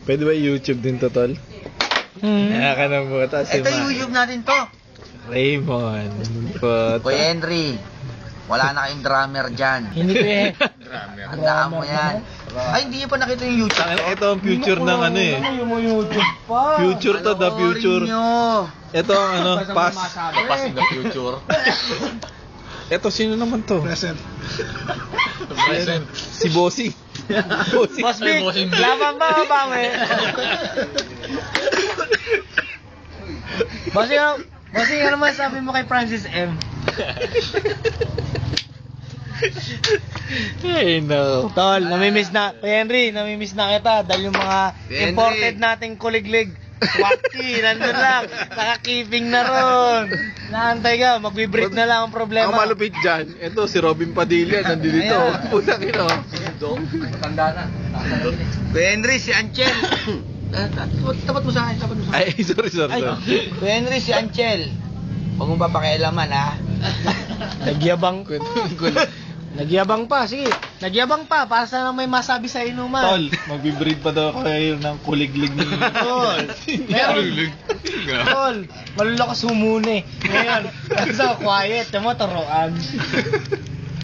Pwede ba YouTube din to, tol? Kaya ka na butas. Ito YouTube natin to. Raymond. Kuya Henry, wala na kayong drummer dyan. Hindi ko eh. Handaan mo yan. Ay, hindi nyo pa nakita yung YouTube to? Ito ang future ng ano eh. Yung YouTube pa. Future to, the future. Ito ang ano, past. The past in the future. Ito, sino naman to? Present. Present. Si Bossy. Bossy. Boss Vic, laban ba o bawi? Bossy, ano naman sabi mo kay Francis M? Hey, no. Tol, namimiss na. Kuya Henry, namimiss na kita dahil yung mga Henry. imported nating kuliglig. Waki, nandun lang. Naka-keeping na ron. Naantay ka, magbe-break na lang ang problema. Ang malupit dyan, ito si Robin Padilla, nandito dito. Ayan. Putang ino. Tanda na. Kuya Henry, si Anchel. Tapat mo sa akin, tapat mo sa akin. Ay, sorry. Kuya Henry, si Anchel. Huwag mong papakialaman, ha? Nagyabang. Nagyabang pa, sige. Nagyabang pa, para sana may masabi sa inuman. Tol, magbe-breed pa daw kayo ng kuliglig ni Tol. Meron. Tol, malulakas humuni. Ngayon, so quiet, yung mo turuan.